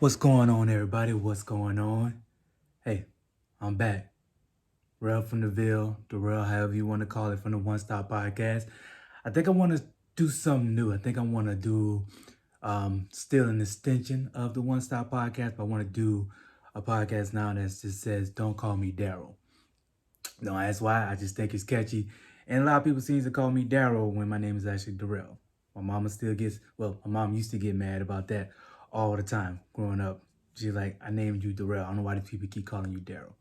What's going on, everybody? What's going on? Hey, I'm back. Rel from the Ville, Darrell, however you want to call it, from the One Stop Podcast. I think I want to do something new. I think I want to do still an extension of the One Stop Podcast, but I want to do a podcast now that just says, Don't Call Me Darrell. No, that's why I just think it's catchy. And a lot of people seem to call me Darrell when my name is actually Darrell. My mama still gets, well, my mom used to get mad about that all the time growing up. She's like, I named you Darrell. I don't know why these people keep calling you Darrell.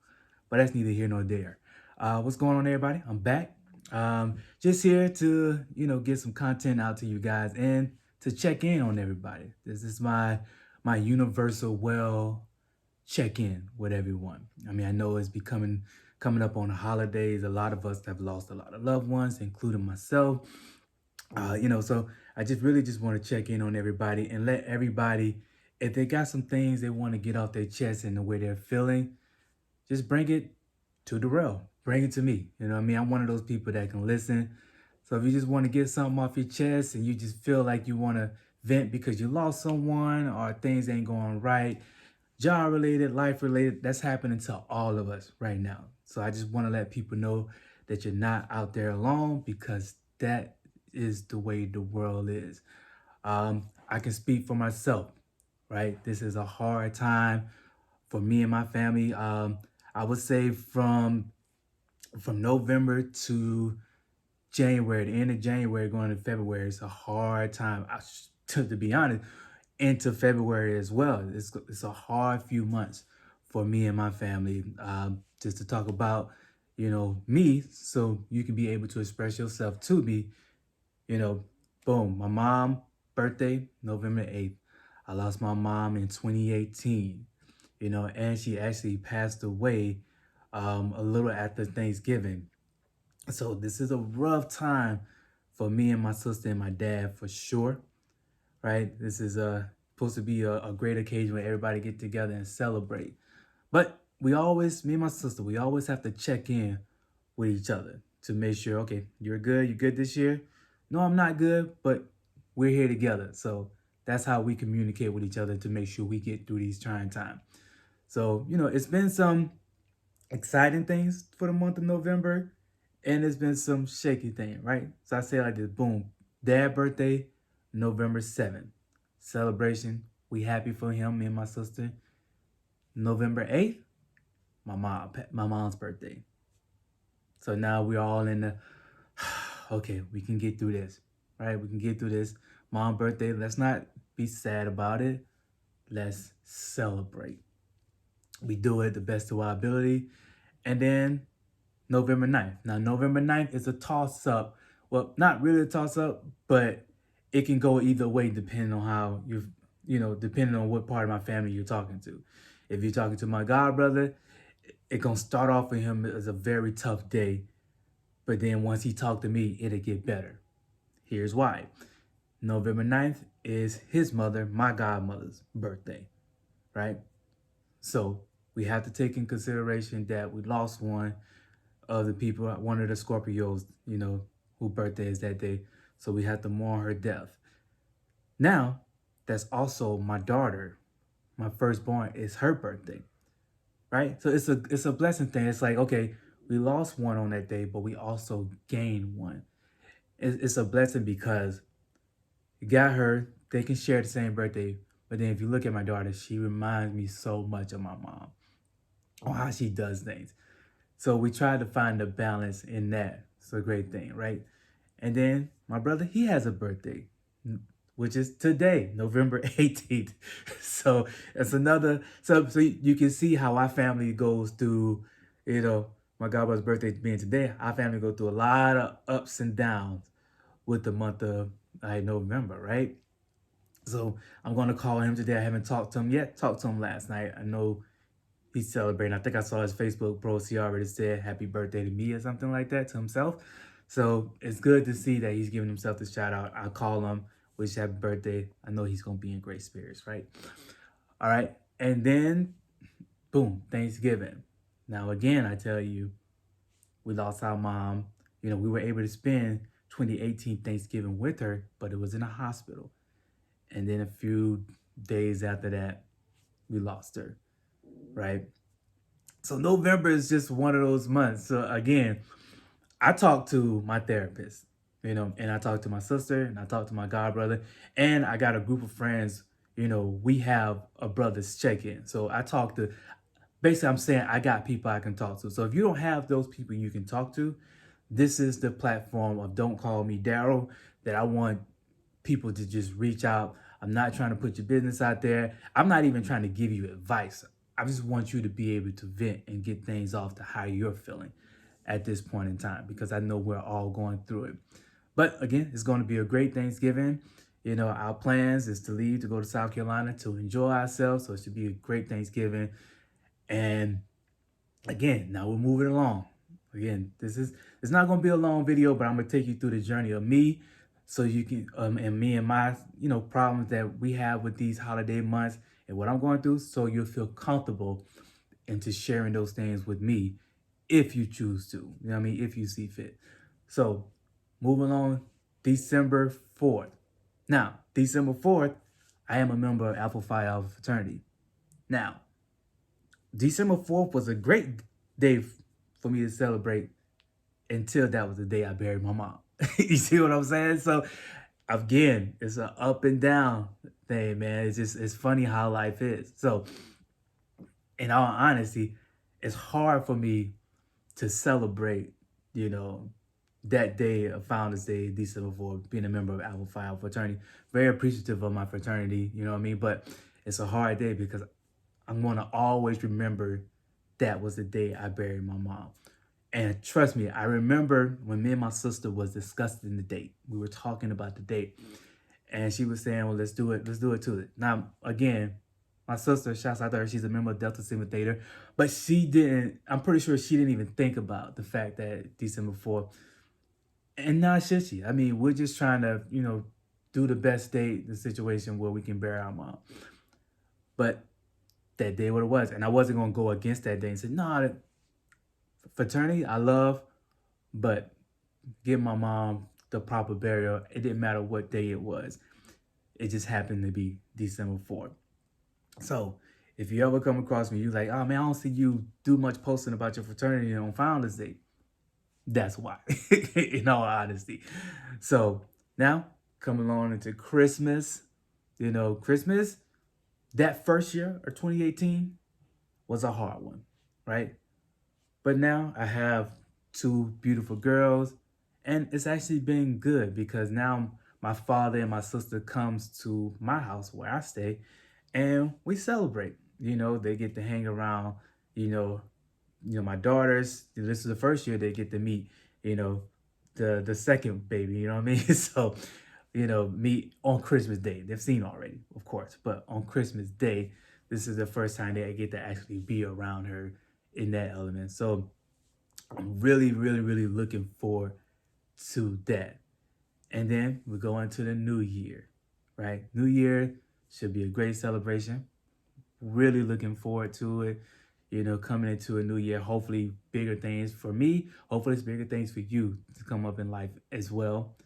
But that's neither here nor there. What's going on, everybody? I'm back. Just here to, get some content out to you guys and to check in on everybody. This is my universal well check in with everyone. I mean, I know it's becoming coming up on the holidays. A lot of us have lost a lot of loved ones, including myself. So I just really just want to check in on everybody and let everybody, if they got some things they want to get off their chest and the way they're feeling, just bring it to Darrell. Bring it to me. You know what I mean? I'm one of those people that can listen. So if you just want to get something off your chest and you just feel like you want to vent because you lost someone or things ain't going right, job related, life related, that's happening to all of us right now. So I just want to let people know that you're not out there alone because that is the way the world is. I can speak for myself, right? This is a hard time for me and my family. I would say from November to January, the end of January going to February, it's a hard time. To be honest, into February as well. It's a hard few months for me and my family. Just to talk about, me, so you can be able to express yourself to me. You know, boom. My mom birthday November 8th. I lost my mom in 2018. And she actually passed away a little after Thanksgiving. So this is a rough time for me and my sister and my dad for sure, right? This is supposed to be a great occasion where everybody get together and celebrate. But me and my sister, we always have to check in with each other to make sure, okay, you're good this year. No, I'm not good, but we're here together. So that's how we communicate with each other to make sure we get through these trying times. So, it's been some exciting things for the month of November, and it's been some shaky thing, right? So I say like this, boom, dad birthday, November 7th. Celebration. We happy for him, me and my sister. November 8th, my mom's birthday. So now we're all in the okay, we can get through this. Right? We can get through this. Mom birthday. Let's not be sad about it. Let's celebrate. We do it the best of our ability. And then November 9th. Now, November 9th is a toss up. Well, not really a toss up, but it can go either way depending on how depending on what part of my family you're talking to. If you're talking to my god brother, it's gonna start off with him as a very tough day. But then once he talked to me, it'll get better. Here's why. November 9th is his mother, my godmother's birthday, right? So we have to take in consideration that we lost one of the people, one of the Scorpios, who birthday is that day. So we have to mourn her death. Now, that's also my daughter, my firstborn, is her birthday, right? So it's a blessing thing. It's like, okay, we lost one on that day, but we also gained one. It's a blessing because you got her, they can share the same birthday. But then if you look at my daughter, she reminds me so much of my mom on how she does things. So we try to find a balance in that. It's a great thing, right? And then my brother, he has a birthday, which is today, November 18th. So it's another, so you can see how our family goes through, my godbrother's birthday being today, our family go through a lot of ups and downs with the month of November, right? So I'm going to call him today. I haven't talked to him yet. Talked to him last night. I know he's celebrating. I think I saw his Facebook post. He already said happy birthday to me or something like that to himself. So it's good to see that he's giving himself the shout out. I'll call him, wish happy birthday. I know he's going to be in great spirits, right? All right. And then, boom, Thanksgiving. Now, again, I tell you, we lost our mom. We were able to spend 2018 Thanksgiving with her, but it was in a hospital. And then a few days after that, we lost her, right? So November is just one of those months. So again, I talk to my therapist, and I talk to my sister and I talk to my god brother, and I got a group of friends. We have a brother's check-in. So I talk to, basically, I'm saying I got people I can talk to. So if you don't have those people you can talk to, this is the platform of Don't Call Me Darrell that I want people to just reach out. I'm not trying to put your business out there. I'm not even trying to give you advice. I just want you to be able to vent and get things off to how you're feeling at this point in time, because I know we're all going through it. But again, it's going to be a great Thanksgiving. Our plans is to leave to go to South Carolina to enjoy ourselves. So it should be a great Thanksgiving. And again, now we're moving along. Again, it's not going to be a long video, but I'm going to take you through the journey of me, so you can and me and my problems that we have with these holiday months and what I'm going through, so you'll feel comfortable into sharing those things with me if you choose to. You know what I mean? If you see fit. So moving on, December 4th. Now, December 4th, I am a member of Alpha Phi Alpha fraternity. Now, December 4th was a great day for me to celebrate until that was the day I buried my mom. You see what I'm saying? So again, it's an up and down thing, man. It's funny how life is. So in all honesty, it's hard for me to celebrate, that day of Founders Day, December 4th, being a member of Alpha Phi Alpha fraternity. Very appreciative of my fraternity, you know what I mean? But it's a hard day because I'm going to always remember that was the day I buried my mom. And trust me, I remember when me and my sister was discussing the date. We were talking about the date. And she was saying, well, let's do it to it. Now, again, my sister, shouts out to her, she's a member of Delta Sigma Theta. But I'm pretty sure she didn't even think about the fact that December 4th. And now should she? I mean, we're just trying to, do the best date, the situation where we can bury our mom. But that day what it was. And I wasn't going to go against that day and say, no, fraternity, I love, but give my mom the proper burial. It didn't matter what day it was. It just happened to be December 4th. So if you ever come across me, you're like, oh man, I don't see you do much posting about your fraternity on Founders Day. That's why, in all honesty. So now coming along into Christmas, Christmas, that first year of 2018 was a hard one, right? But now I have two beautiful girls, and it's actually been good because now my father and my sister comes to my house where I stay, and we celebrate. They get to hang around, my daughters. This is the first year they get to meet, the second baby, you know what I mean? So, meet on Christmas Day. They've seen already, of course, but on Christmas Day, this is the first time they get to actually be around her in that element. So I'm really, really, really looking forward to that. And then we go into the new year, right? New year should be a great celebration. Really looking forward to it. Coming into a new year, hopefully bigger things for me. Hopefully it's bigger things for you to come up in life as well.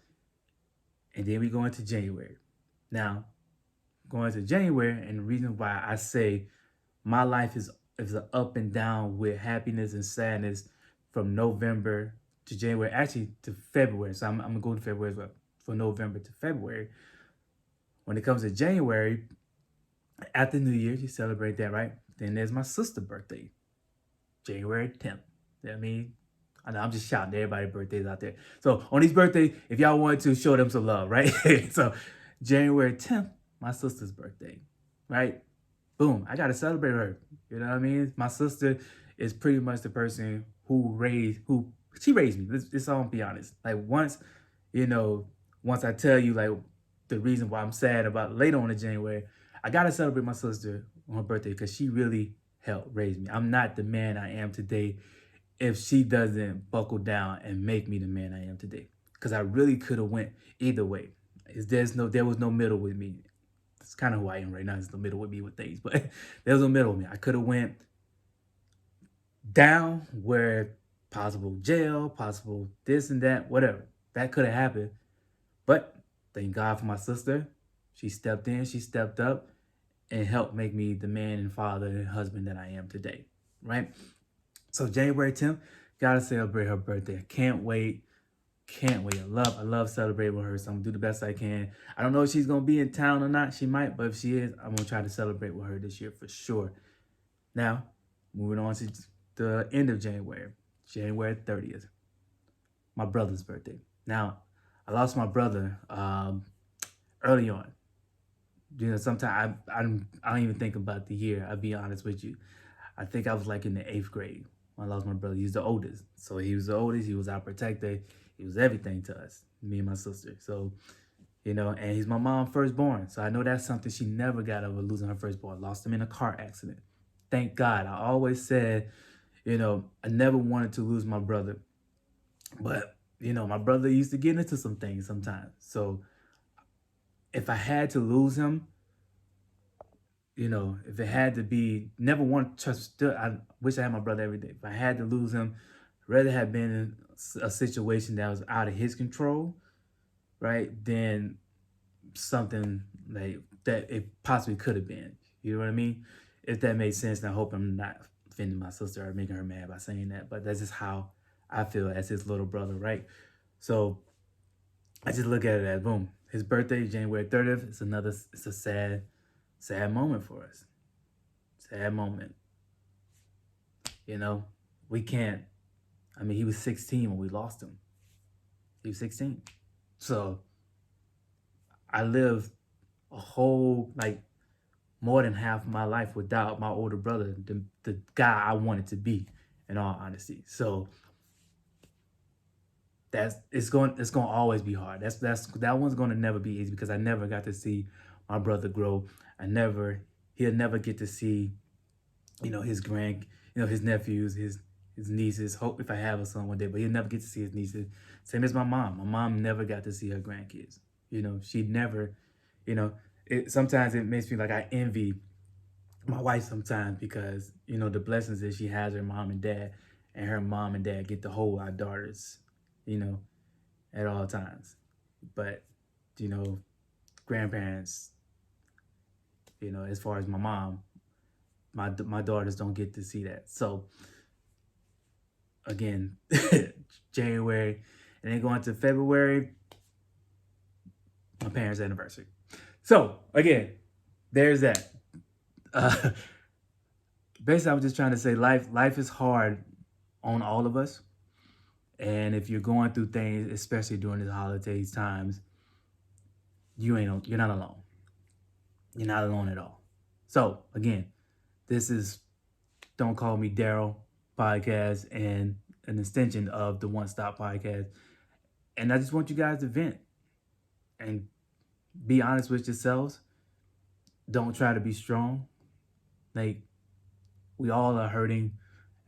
And then we go into January. Now, going into January, and the reason why I say my life is an up and down with happiness and sadness from November to January, actually to February. So I'm going to go to February as well, from November to February. When it comes to January, after New Year's, you celebrate that, right? Then there's my sister's birthday, January 10th. You know what I mean? I know I'm just shouting everybody's birthdays out there. So on these birthdays, if y'all want to show them some love, right? So January 10th, my sister's birthday, right? Boom, I got to celebrate her. You know what I mean? My sister is pretty much the person who she raised me. Let's all be honest. Like once I tell you like the reason why I'm sad about later on in January, I got to celebrate my sister on her birthday because she really helped raise me. I'm not the man I am today if she doesn't buckle down and make me the man I am today. Because I really could have went either way. There was no middle with me. It's kind of who I am right now. It's the middle with me with things, but there was no middle with me. I could have went down where possible jail, possible this and that, whatever. That could have happened. But thank God for my sister. She stepped in, she stepped up, and helped make me the man and father and husband that I am today, right? So January 10th, gotta celebrate her birthday. I can't wait. Can't wait. I love celebrating with her. So I'm gonna do the best I can. I don't know if she's gonna be in town or not. She might, but if she is, I'm gonna try to celebrate with her this year for sure. Now, moving on to the end of January, January 30th, my brother's birthday. Now, I lost my brother early on. You know, sometimes I don't even think about the year. I'll be honest with you. I think I was like in the 8th grade when I lost my brother. He's the oldest, so he was the oldest. He was our protector. He was everything to us, me and my sister. So and he's my mom's firstborn. So I know that's something she never got over, losing her firstborn. Lost him in a car accident. Thank God. I always said, I never wanted to lose my brother, but my brother used to get into some things sometimes. So if I had to lose him, if it had to be, never want to trust. I wish I had my brother every day. If I had to lose him, rather have been in a situation that was out of his control, right? Than something like that it possibly could have been. You know what I mean? If that makes sense, and I hope I'm not offending my sister or making her mad by saying that, but that's just how I feel as his little brother, right? So I just look at it as boom. His birthday, January 30th, it's a sad moment for us. Sad moment. We can't, he was 16 when we lost him. He was 16. So I lived a whole, like, more than half of my life without my older brother, the guy I wanted to be, in all honesty. So it's going to always be hard. That one's going to never be easy because I never got to see my brother grow. He'll never get to see, his nephews, his nieces. Hope if I have a son one day, but he'll never get to see his nieces. Same as my mom. My mom never got to see her grandkids. She'd never, sometimes it makes me like I envy my wife sometimes because, the blessings that she has her mom and dad get to hold our daughters, you know, at all times. But, you know, grandparents, as far as my mom, my daughters don't get to see that. So again, January, and then going to February, my parents' anniversary. So again, there's that. Basically, I'm just trying to say life is hard on all of us. And if you're going through things, especially during the holidays times, you're not alone. You're not alone at all. So again, this is Don't Call Me Darrell podcast and an extension of the One Stop podcast. And I just want you guys to vent and be honest with yourselves. Don't try to be strong. Like, we all are hurting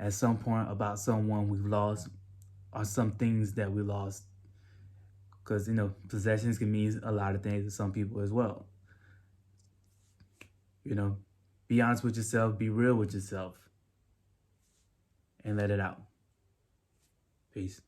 at some point about someone we've lost or some things that we lost. Because, possessions can mean a lot of things to some people as well. Be honest with yourself, be real with yourself, and let it out. Peace.